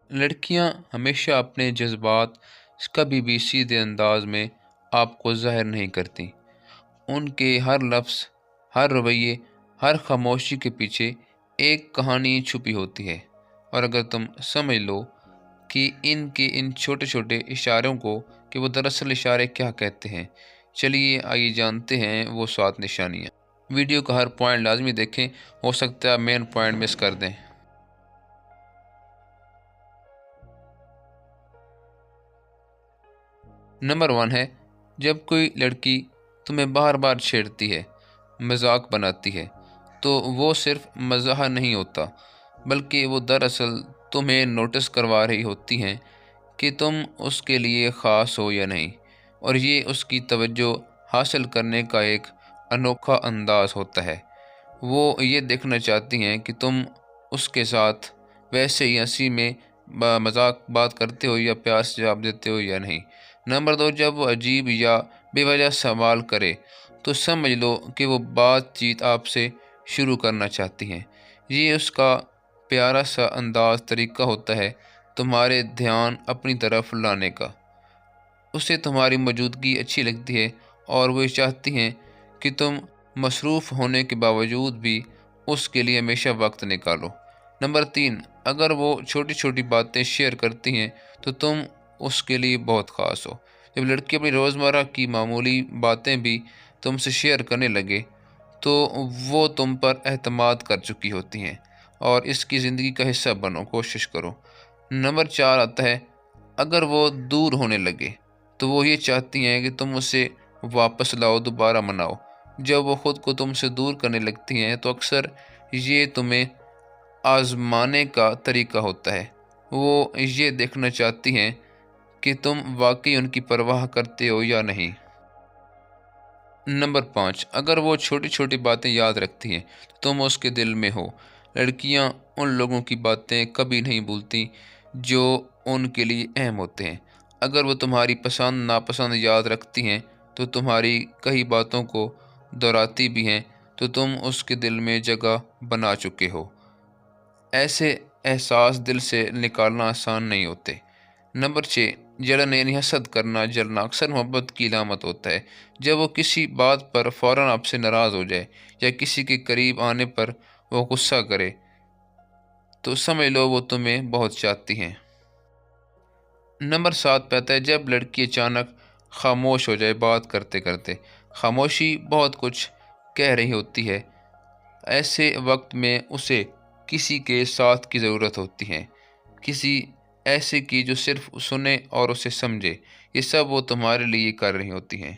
لڑکیاں ہمیشہ اپنے جذبات کبھی بھی سیدھے انداز میں آپ کو ظاہر نہیں کرتیں۔ ان کے ہر لفظ، ہر رویے، ہر خاموشی کے پیچھے ایک کہانی چھپی ہوتی ہے، اور اگر تم سمجھ لو کہ ان کے ان چھوٹے چھوٹے اشاروں کو کہ وہ دراصل اشارے کیا کہتے ہیں، چلیے آئیے جانتے ہیں وہ 7 نشانیاں۔ ویڈیو کا ہر پوائنٹ لازمی دیکھیں، ہو سکتا ہے مین پوائنٹ مس کر دیں۔ نمبر 1 ہے، جب کوئی لڑکی تمہیں بار بار چھیڑتی ہے، مذاق بناتی ہے، تو وہ صرف مزاح نہیں ہوتا، بلکہ وہ دراصل تمہیں نوٹس کروا رہی ہوتی ہیں کہ تم اس کے لیے خاص ہو یا نہیں، اور یہ اس کی توجہ حاصل کرنے کا ایک انوکھا انداز ہوتا ہے۔ وہ یہ دیکھنا چاہتی ہیں کہ تم اس کے ساتھ ویسے ہی ہنسی میں مذاق بات کرتے ہو یا پیار سے جواب دیتے ہو یا نہیں۔ نمبر 2، جب وہ عجیب یا بے وجہ سوال کرے تو سمجھ لو کہ وہ بات چیت آپ سے شروع کرنا چاہتی ہیں۔ یہ اس کا پیارا سا انداز طریقہ ہوتا ہے تمہارے دھیان اپنی طرف لانے کا۔ اسے تمہاری موجودگی اچھی لگتی ہے، اور وہ چاہتی ہیں کہ تم مصروف ہونے کے باوجود بھی اس کے لیے ہمیشہ وقت نکالو۔ نمبر 3، اگر وہ چھوٹی چھوٹی باتیں شیئر کرتی ہیں تو تم اس کے لیے بہت خاص ہو۔ جب لڑکی اپنی روزمرہ کی معمولی باتیں بھی تم سے شیئر کرنے لگے تو وہ تم پر اعتماد کر چکی ہوتی ہیں، اور اس کی زندگی کا حصہ بنو، کوشش کرو۔ نمبر 4 آتا ہے، اگر وہ دور ہونے لگے تو وہ یہ چاہتی ہیں کہ تم اسے واپس لاؤ، دوبارہ مناؤ۔ جب وہ خود کو تم سے دور کرنے لگتی ہیں تو اکثر یہ تمہیں آزمانے کا طریقہ ہوتا ہے۔ وہ یہ دیکھنا چاہتی ہیں کہ تم واقعی ان کی پرواہ کرتے ہو یا نہیں۔ نمبر 5، اگر وہ چھوٹی چھوٹی باتیں یاد رکھتی ہیں تو تم اس کے دل میں ہو۔ لڑکیاں ان لوگوں کی باتیں کبھی نہیں بھولتی جو ان کے لیے اہم ہوتے ہیں۔ اگر وہ تمہاری پسند ناپسند یاد رکھتی ہیں تو تمہاری کئی باتوں کو دہراتی بھی ہیں تو تم اس کے دل میں جگہ بنا چکے ہو۔ ایسے احساس دل سے نکالنا آسان نہیں ہوتے۔ نمبر 6، جلن یعنی حسد کرنا، جلنا اکثر محبت کی علامت ہوتا ہے۔ جب وہ کسی بات پر فوراً آپ سے ناراض ہو جائے یا کسی کے قریب آنے پر وہ غصہ کرے تو سمجھ لو وہ تمہیں بہت چاہتی ہیں۔ نمبر 7 پہ آتا ہے، جب لڑکی اچانک خاموش ہو جائے بات کرتے کرتے۔ خاموشی بہت کچھ کہہ رہی ہوتی ہے۔ ایسے وقت میں اسے کسی کے ساتھ کی ضرورت ہوتی ہے، کسی ایسے کی جو صرف سنے اور اسے سمجھے۔ یہ سب وہ تمہارے لیے کر رہی ہوتی ہیں۔